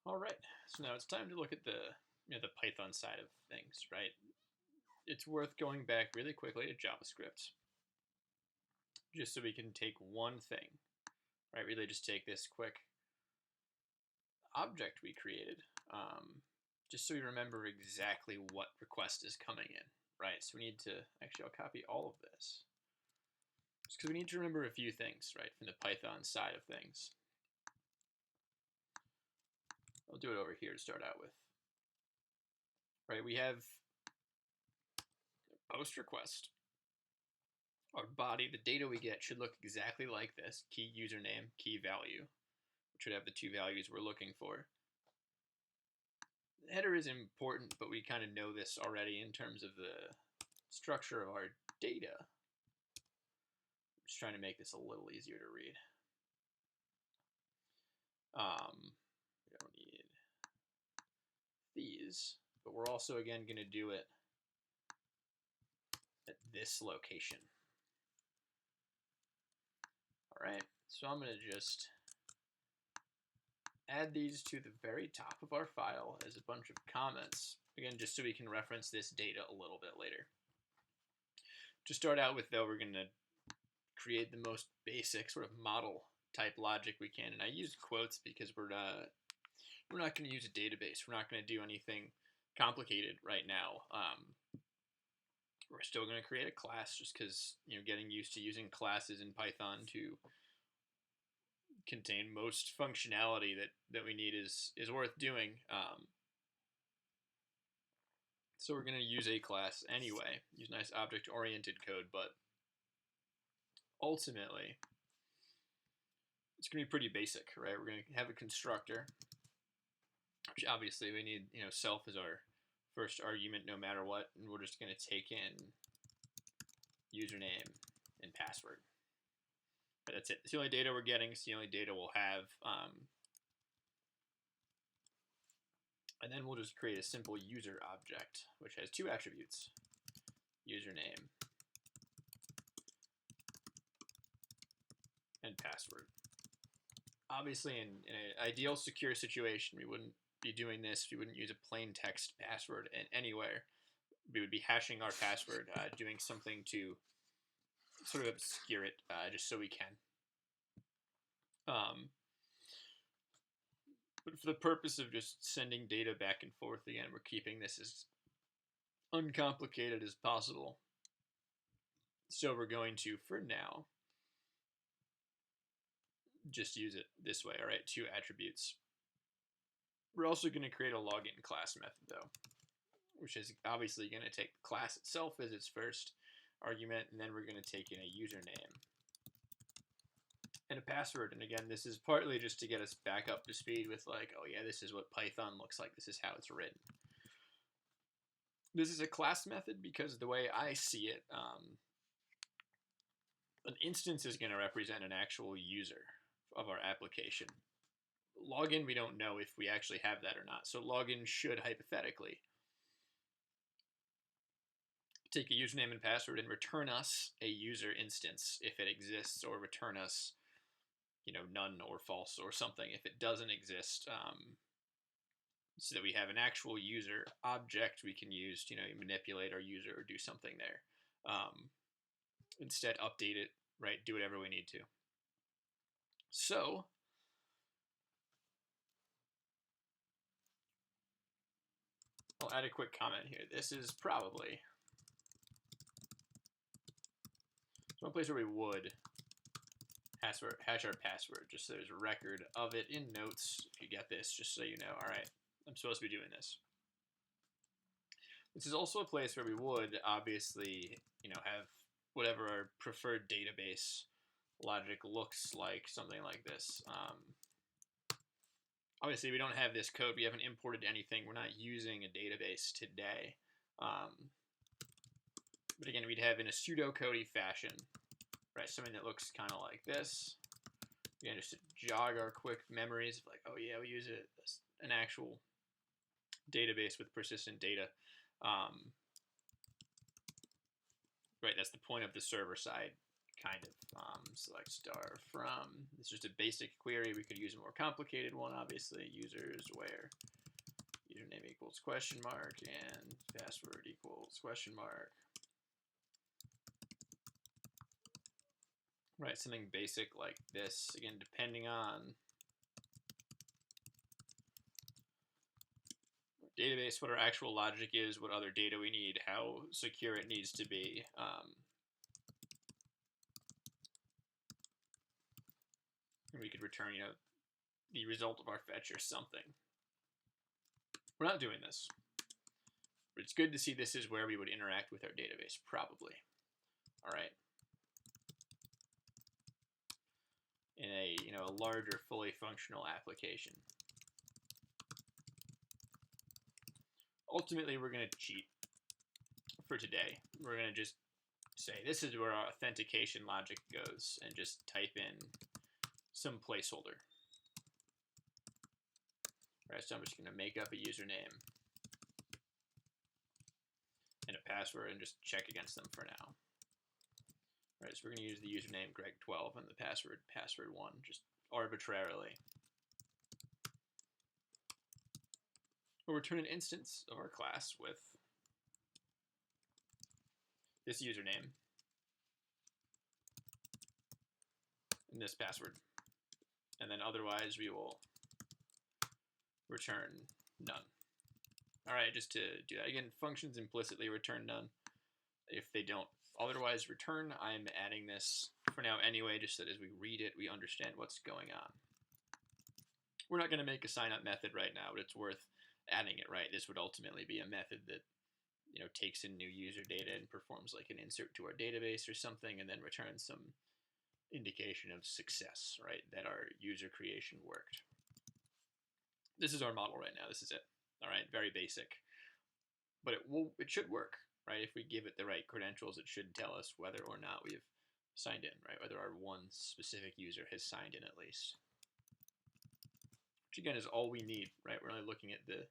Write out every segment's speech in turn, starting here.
All right, so now it's time to look at the Python side of things, right? It's worth going back really quickly to JavaScript, just so we can take one thing, right? Really just take this quick object we created, just so we remember exactly what request is coming in, right? So we need to, actually I'll copy all of this, just because we need to remember a few things, right, from the Python side of things. I'll do it over here to start out with. Right, we have post request. Our body, the data we get should look exactly like this: key username, key value, which should have the two values we're looking for. The header is important, but we kind of know this already in terms of the structure of our data. I'm just trying to make this a little easier to read. We don't need these, but we're also, again, going to do it at this location. All right, so I'm going to just add these to the very top of our file as a bunch of comments, again, just so we can reference this data a little bit later. To start out with, though, we're going to create the most basic sort of model type logic we can, and I use quotes because we're not going to use a database. We're not going to do anything complicated right now. We're still going to create a class, just because, getting used to using classes in Python to contain most functionality that we need is worth doing. So we're going to use a class anyway, use nice object-oriented code, but ultimately it's going to be pretty basic, right? We're going to have a constructor, which obviously we need, self as our first argument no matter what, and we're just going to take in username and password. But that's it. It's the only data we're getting. It's the only data we'll have. And then we'll just create a simple user object, which has two attributes: username and password. Obviously, in an ideal secure situation, we wouldn't be doing this. We wouldn't use a plain text password anywhere. We would be hashing our password, doing something to sort of obscure it, just so we can. But for the purpose of just sending data back and forth, again, we're keeping this as uncomplicated as possible. So we're going to, for now, just use it this way. All right, two attributes. We're also going to create a login class method, though, which is obviously going to take the class itself as its first argument, and then we're going to take in a username and a password. And again, this is partly just to get us back up to speed with, like, oh yeah, this is what Python looks like. This is how it's written. This is a class method because the way I see it, an instance is going to represent an actual user of our application. Login, we don't know if we actually have that or not. So login should hypothetically take a username and password and return us a user instance if it exists, or return us, none or false or something if it doesn't exist, so that we have an actual user object we can use to, manipulate our user or do something there. Instead, update it, right? Do whatever we need to. So I'll add a quick comment here. This is probably one place where we would hash our password, just so there's a record of it in notes if you get this, just so you know, all right, I'm supposed to be doing this. This is also a place where we would obviously, have whatever our preferred database logic looks like, something like this. Obviously, we don't have this code. We haven't imported anything. We're not using a database today. But again, we'd have in a pseudocode fashion, right, something that looks kind of like this. Again, just to jog our quick memories of, like, oh yeah, we use an actual database with persistent data. Right, that's the point of the server side kind of. Select star from. It's just a basic query. We could use a more complicated one, obviously. Users where username equals question mark and password equals question mark. Right, something basic like this. Again, depending on database, what our actual logic is, what other data we need, how secure it needs to be. And we could return, the result of our fetch or something. We're not doing this. But it's good to see this is where we would interact with our database, probably. All right. In a larger, fully functional application. Ultimately, we're going to cheat for today. We're going to just say this is where our authentication logic goes and just type in some placeholder. All right, so I'm just going to make up a username and a password and just check against them for now. All right, so we're going to use the username Greg12 and the password password1 just arbitrarily. We'll return an instance of our class with this username and this password. And then otherwise we will return none. All right, just to do that again, functions implicitly return none. If they don't otherwise return, I'm adding this for now anyway, just so that as we read it, we understand what's going on. We're not going to make a sign-up method right now, but it's worth adding it, right? This would ultimately be a method that takes in new user data and performs like an insert to our database or something, and then returns some indication of success, right? That our user creation worked. This is our model right now. This is it. All right, very basic, but it should work, right? If we give it the right credentials, it should tell us whether or not we've signed in, right? Whether our one specific user has signed in at least. Which again is all we need, right? We're only looking at the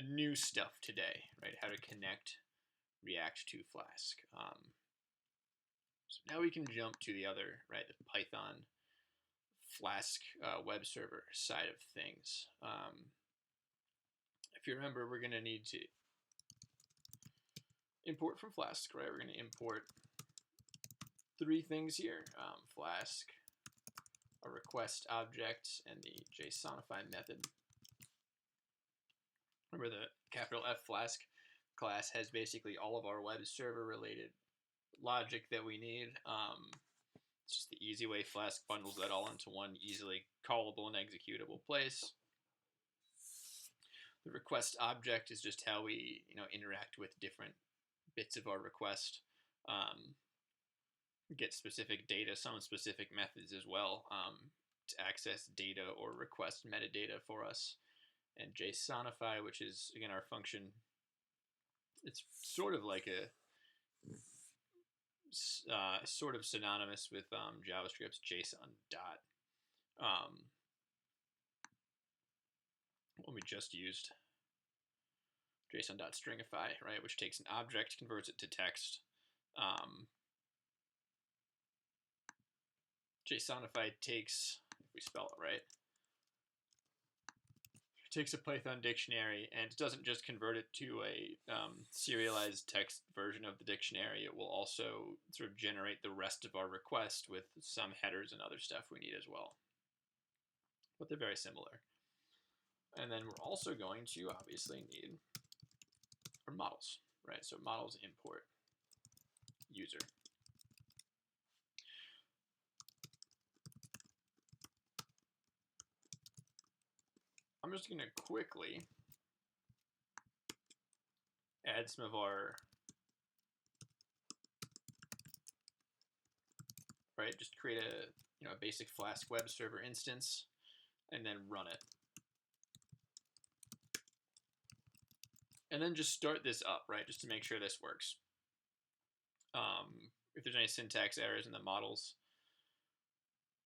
new stuff today, right? How to connect React to Flask. So now we can jump to the other, right? The Python Flask web server side of things. If you remember, we're going to need to import from Flask, right? We're going to import three things here: Flask, a request object, and the JSONify method. Remember, the capital F Flask class has basically all of our web server related logic that we need. It's just the easy way Flask bundles that all into one easily callable and executable place. The request object is just how we interact with different bits of our request. Get specific data, some specific methods as well to access data or request metadata for us. And JSONify, which is again our function, it's sort of like a sort of synonymous with JavaScript's JSON dot. What we just used, JSON.stringify, right, which takes an object, converts it to text. JSONify takes, if we spell it right, takes a Python dictionary and it doesn't just convert it to a serialized text version of the dictionary. It will also sort of generate the rest of our request with some headers and other stuff we need as well. But they're very similar. And then we're also going to obviously need our models, right? So models import user. I'm just going to quickly add some of our, right, just create a basic Flask web server instance and then run it. And then just start this up, right, just to make sure this works. If there's any syntax errors in the models,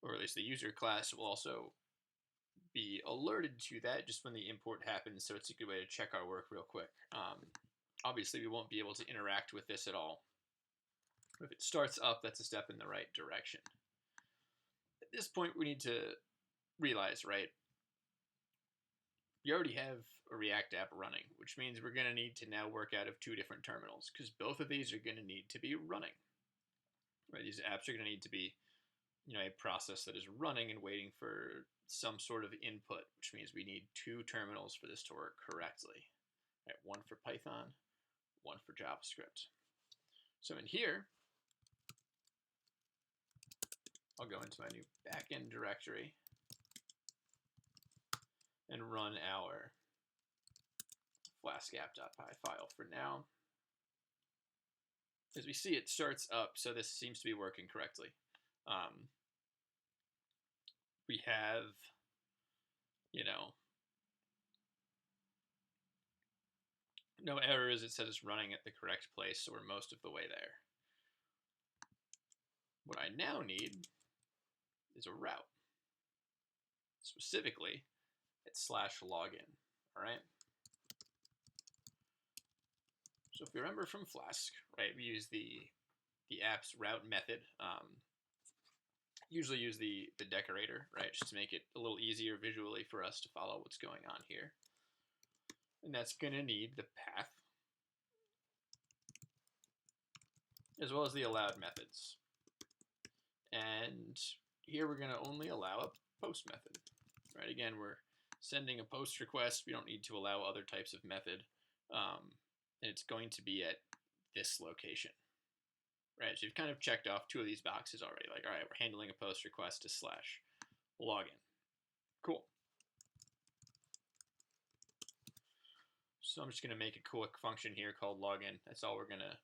or at least the user class, will also be alerted to that just when the import happens, so it's a good way to check our work real quick. Obviously, we won't be able to interact with this at all If it starts up, that's a step in the right direction. At this point, we need to realize, right, we already have a React app running, which means we're going to need to now work out of two different terminals, because both of these are going to need to be running. Right? These apps are going to need to be, a process that is running and waiting for some sort of input, which means we need two terminals for this to work correctly. Right? One for Python, one for JavaScript. So in here, I'll go into my new backend directory and run our Flask app.py file for now. As we see, it starts up, so this seems to be working correctly. We have, no errors. It says it's running at the correct place, so we're most of the way there. What I now need is a route, specifically at /login, all right? So if you remember from Flask, right, we use the app's route method. Usually use the decorator, right, just to make it a little easier visually for us to follow what's going on here. And that's going to need the path, as well as the allowed methods. And here we're going to only allow a post method, right? Again, we're sending a post request. We don't need to allow other types of method. And it's going to be at this location, right? So you've kind of checked off two of these boxes already. Like, all right, we're handling a post request to /login. Cool. So I'm just going to make a quick function here called login. That's all we're going to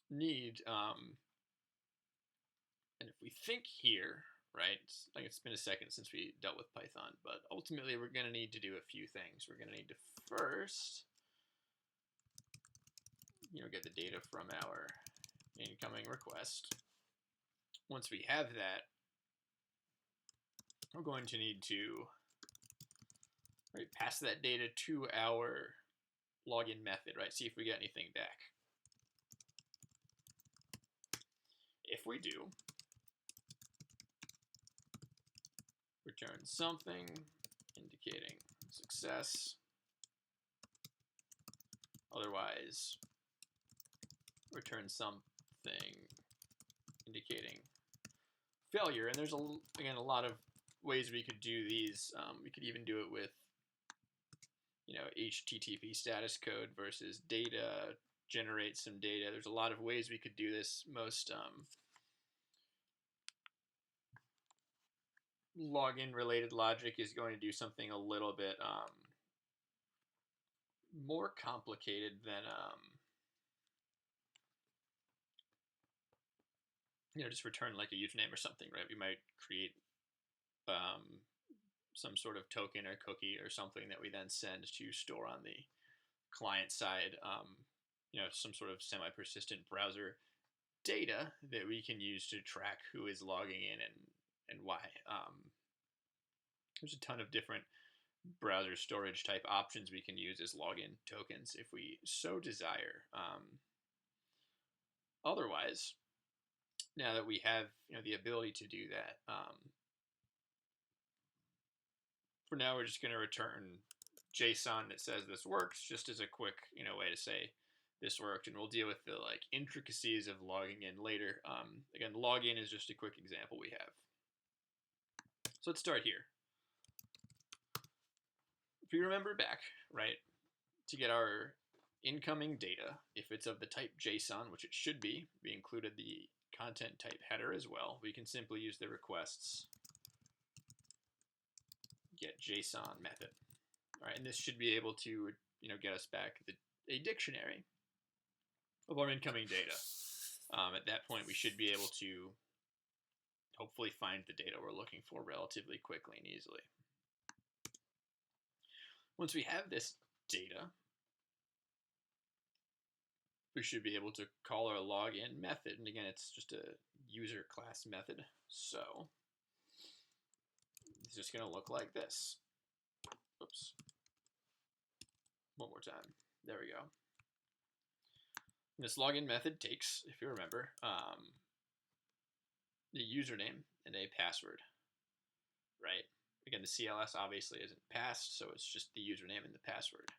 need. And if we think here, right, it's been a second since we dealt with Python, but ultimately we're going to need to do a few things. We're going to need to first, get the data from our incoming request. Once we have that, we're going to need to pass that data to our login method, right? See if we get anything back. If we do, return something indicating success. Otherwise, return something indicating failure. And there's again a lot of ways we could do these. We could even do it with HTTP status code versus data, generate some data. There's a lot of ways we could do this. Most login related logic is going to do something a little bit more complicated than just return like a username or something, right? We might create some sort of token or cookie or something that we then send to store on the client side, some sort of semi-persistent browser data that we can use to track who is logging in and why. There's a ton of different browser storage type options we can use as login tokens if we so desire. Otherwise, now that we have the ability to do that, for now we're just going to return JSON that says this works, just as a quick way to say this worked, and we'll deal with the intricacies of logging in later. Again, login is just a quick example we have. So let's start here. If you remember back, right, to get our incoming data, if it's of the type JSON, which it should be, we included the content type header as well. We can simply use the requests get JSON method. All right, and this should be able to get us back a dictionary of our incoming data. At that point, we should be able to hopefully find the data we're looking for relatively quickly and easily. Once we have this data, we should be able to call our login method. And again, it's just a user class method. So it's just going to look like this. Oops. One more time. There we go. This login method takes, if you remember, the username and a password, right? Again, the CLS obviously isn't passed, so it's just the username and the password,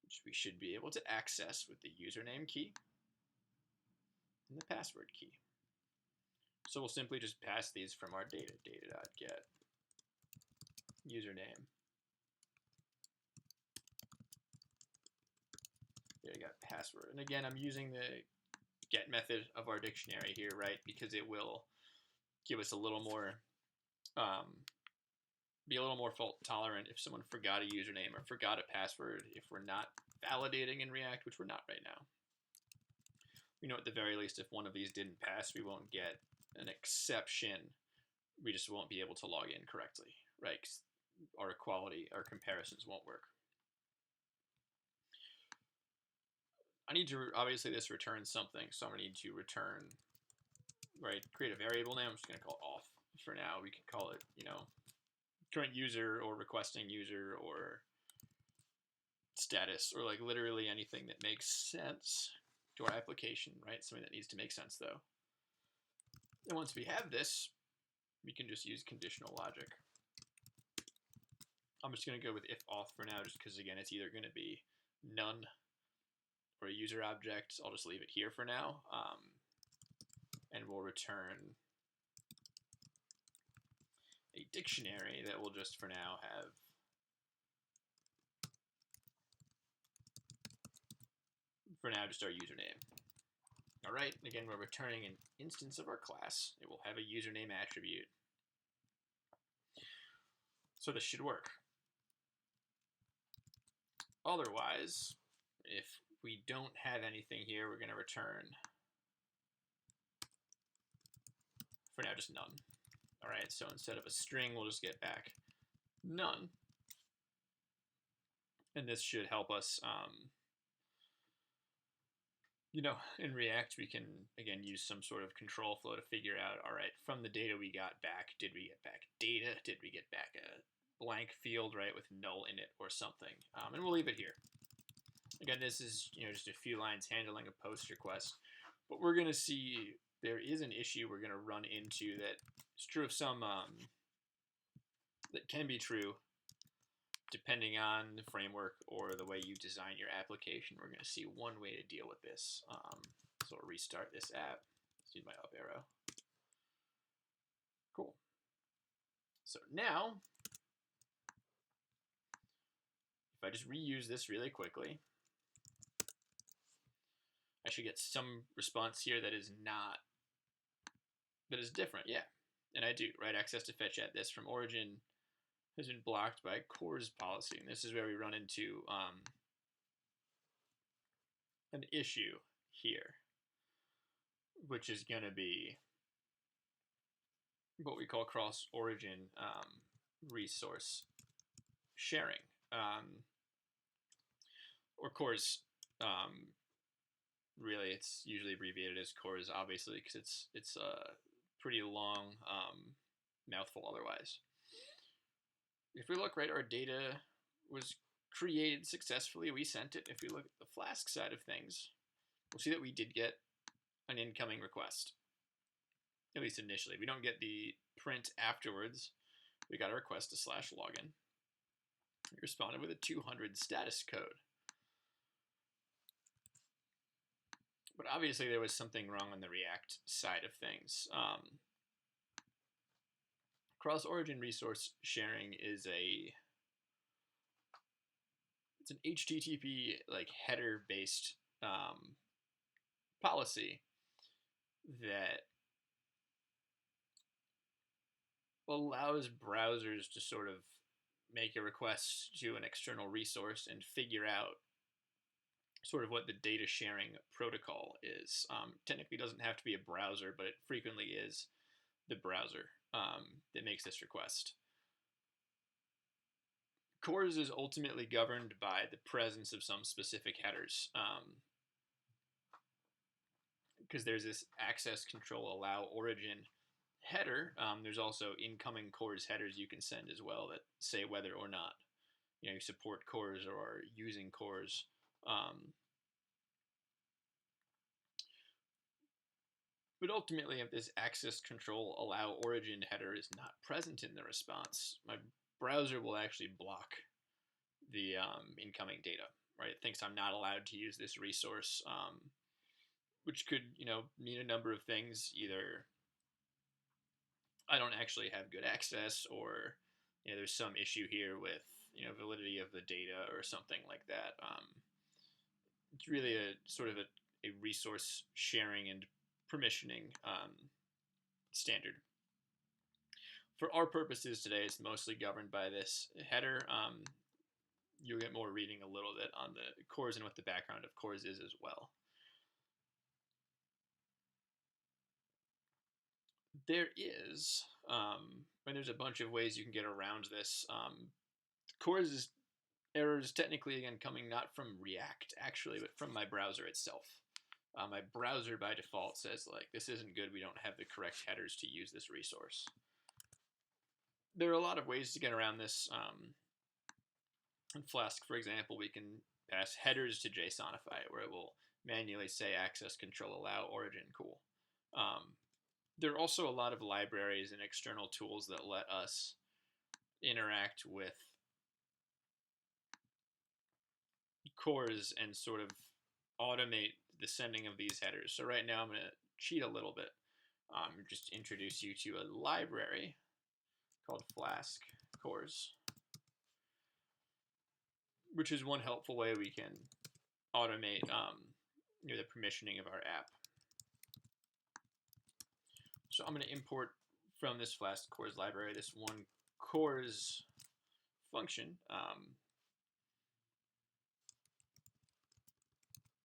which we should be able to access with the username key and the password key. So we'll simply just pass these from our data, data.get username. There you got password. And again, I'm using the get method of our dictionary here, right? Because it will give us a little more, be a little more fault tolerant if someone forgot a username or forgot a password if we're not validating in React, which we're not right now. We know at the very least if one of these didn't pass, we won't get an exception. We just won't be able to log in correctly, right? 'Cause our equality, our comparisons won't work. I need to, obviously this returns something, so I'm going to need to return, right, create a variable name. I'm just going to call it auth for now. We can call it, you know, current user or requesting user or status or like literally anything that makes sense to our application, right? Something that needs to make sense though. And once we have this, we can just use conditional logic. I'm just going to go with if auth for now, just because again, it's either going to be none or a user object. I'll just leave it here for now. And we'll return a dictionary that will just for now have just our username. All right, again, we're returning an instance of our class. It will have a username attribute. So this should work. Otherwise, if we don't have anything here, we're going to return, for now, just none. All right, so instead of a string, we'll just get back none. And this should help us, you know, in React, we can, again, use some sort of control flow to figure out, all right, from the data we got back, did we get back data? Did we get back a blank field, right, with null in it or something? And we'll leave it here. Again, this is, you know, just a few lines handling a post request. But we're going to see there is an issue we're going to run into that is true of some, that can be true depending on the framework or the way you design your application. We're going to see one way to deal with this. So I'll restart this app. Let's use my up arrow. Cool. So now, if I just reuse this really quickly, I should get some response here that is different, yeah. And I do, right? Access to fetch at this from origin has been blocked by CORS policy. And this is where we run into an issue here, which is going to be what we call cross-origin resource sharing, or CORS. Really, it's usually abbreviated as CORS, obviously, because it's a pretty long mouthful otherwise. If we look, right, our data was created successfully. We sent it. If we look at the Flask side of things, we'll see that we did get an incoming request, at least initially. We don't get the print afterwards. We got a request to /login. We responded with a 200 status code. But obviously there was something wrong on the React side of things. Cross-origin resource sharing is it's an HTTP like header-based policy that allows browsers to sort of make a request to an external resource and figure out sort of what the data sharing protocol is. Technically doesn't have to be a browser, but it frequently is the browser that makes this request. CORS is ultimately governed by the presence of some specific headers, because there's this access control allow origin header. There's also incoming CORS headers you can send as well that say whether or not you support CORS or are using CORS. But ultimately, if this access control allow origin header is not present in the response, my browser will actually block the incoming data, right? It thinks I'm not allowed to use this resource, which could, mean a number of things. Either I don't actually have good access, or there's some issue here with validity of the data or something like that. It's really a sort of a resource sharing and permissioning standard. For our purposes today, it's mostly governed by this header. You'll get more reading a little bit on the CORS and what the background of CORS is as well. There is, and there's a bunch of ways you can get around this. CORS error is technically, again, coming not from React, actually, but from my browser itself. My browser, by default, says, like, this isn't good, we don't have the correct headers to use this resource. There are a lot of ways to get around this. In Flask, for example, we can pass headers to JSONify it, where it will manually say access control allow origin. Cool. There are also a lot of libraries and external tools that let us interact with CORS and sort of automate the sending of these headers. So right now I'm going to cheat a little bit. Just introduce you to a library called Flask CORS, which is one helpful way we can automate the permissioning of our app. So I'm going to import from this Flask CORS library this one CORS function.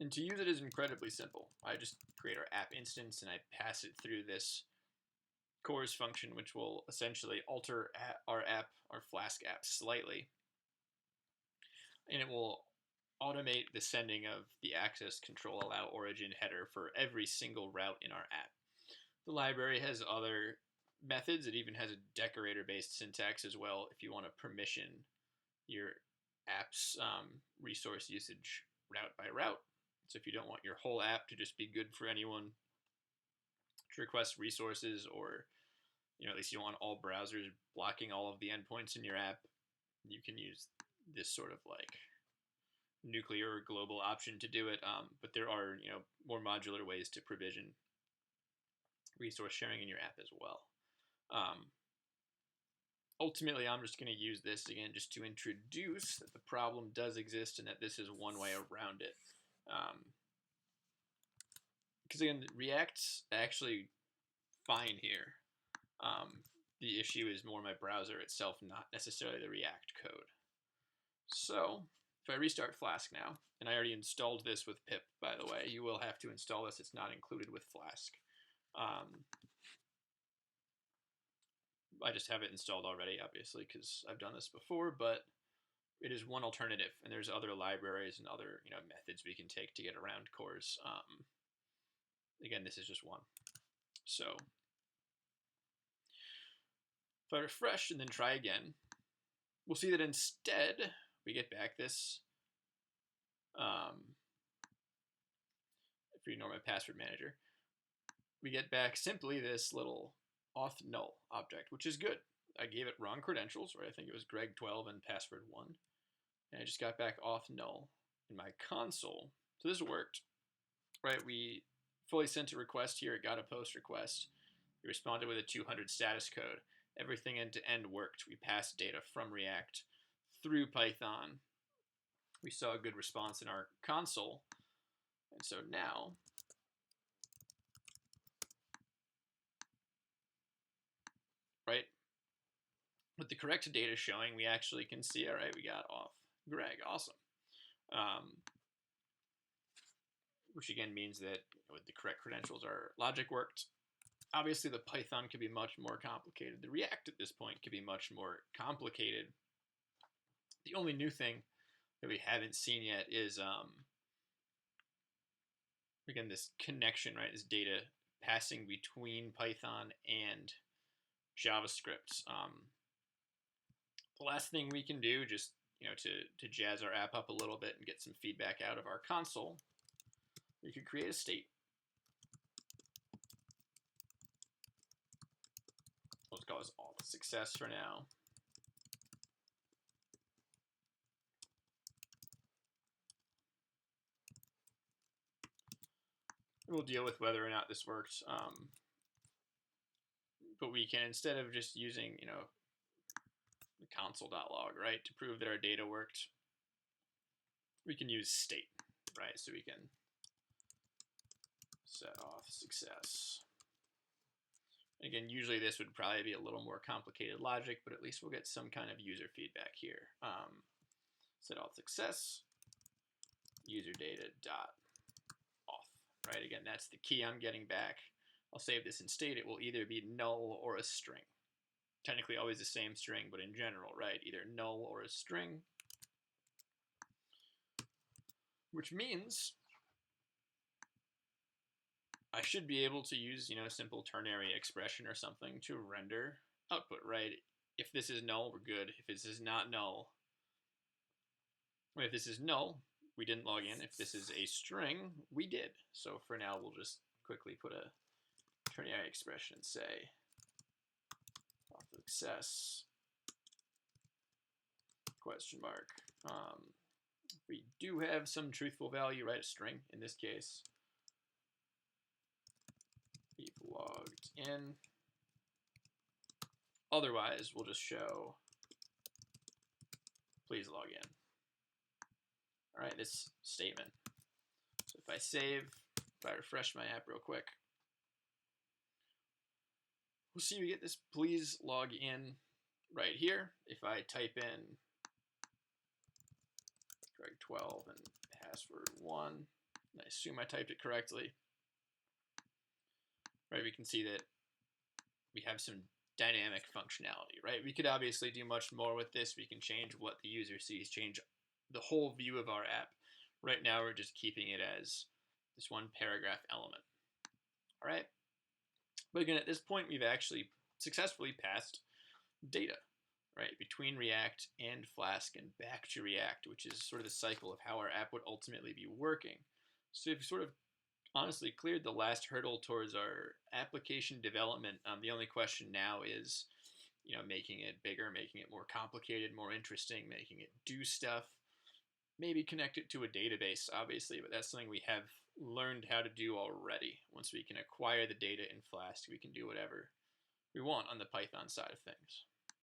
And to use it is incredibly simple. I just create our app instance and I pass it through this CORS function, which will essentially alter our app, our Flask app, slightly. And it will automate the sending of the access control allow origin header for every single route in our app. The library has other methods. It even has a decorator-based syntax as well if you want to permission your app's resource usage route by route. So if you don't want your whole app to just be good for anyone to request resources, or at least you don't want all browsers blocking all of the endpoints in your app, you can use this sort of like nuclear or global option to do it. But there are more modular ways to provision resource sharing in your app as well. Ultimately, I'm just going to use this again just to introduce that the problem does exist and that this is one way around it. Because again, React's actually fine here. The issue is more my browser itself, not necessarily the React code. So if I restart Flask now, and I already installed this with pip, by the way, you will have to install this. It's not included with Flask. I just have it installed already, obviously, because I've done this before, but it is one alternative, and there's other libraries and other methods we can take to get around CORS. Again, this is just one. So if I refresh and then try again, we'll see that instead we get back this, if you ignore my password manager, we get back simply this little auth null object, which is good. I gave it wrong credentials, right? I think it was Greg12 and password 1. And I just got back auth null in my console. So this worked, right? We fully sent a request here. It got a post request. We responded with a 200 status code. Everything end to end worked. We passed data from React through Python. We saw a good response in our console. And so now, right, with the correct data showing, we actually can see, all right, we got off Greg. Awesome. Which again means that with the correct credentials, our logic worked. Obviously, the Python could be much more complicated. The React at this point could be much more complicated. The only new thing that we haven't seen yet is, again, this connection, right? This data passing between Python and JavaScript. The last thing we can do, just to jazz our app up a little bit and get some feedback out of our console, we could create a state. call this auth success for now. We'll deal with whether or not this worked. But we can, instead of just using, the console.log, right, to prove that our data worked, we can use state, right? So we can set auth success. Again, usually this would probably be a little more complicated logic, but at least we'll get some kind of user feedback here. Set auth success, user data dot auth, right? Again, that's the key I'm getting back. I'll save this in state. It will either be null or a string. Technically always the same string, but in general, right? Either null or a string. Which means I should be able to use, a simple ternary expression or something to render output, right? If this is null, we're good. If this is not null, if this is null, we didn't log in. If this is a string, we did. So for now, we'll just quickly put a ternary expression and say auth success question mark. We do have some truthful value, right? A string in this case. We've logged in. Otherwise, we'll just show please log in. All right, this statement. So if I save, if I refresh my app real quick, we'll see we get this please log in right here. If I type in Greg12 and password 1, and I assume I typed it correctly, right, we can see that we have some dynamic functionality, right? We could obviously do much more with this. We can change what the user sees, change the whole view of our app. Right now, we're just keeping it as this one paragraph element. All right. But again, at this point, we've actually successfully passed data, right, between React and Flask and back to React, which is sort of the cycle of how our app would ultimately be working. So we've sort of honestly cleared the last hurdle towards our application development. The only question now is, making it bigger, making it more complicated, more interesting, making it do stuff. Maybe connect it to a database, obviously, but that's something we have learned how to do already. Once we can acquire the data in Flask, we can do whatever we want on the Python side of things.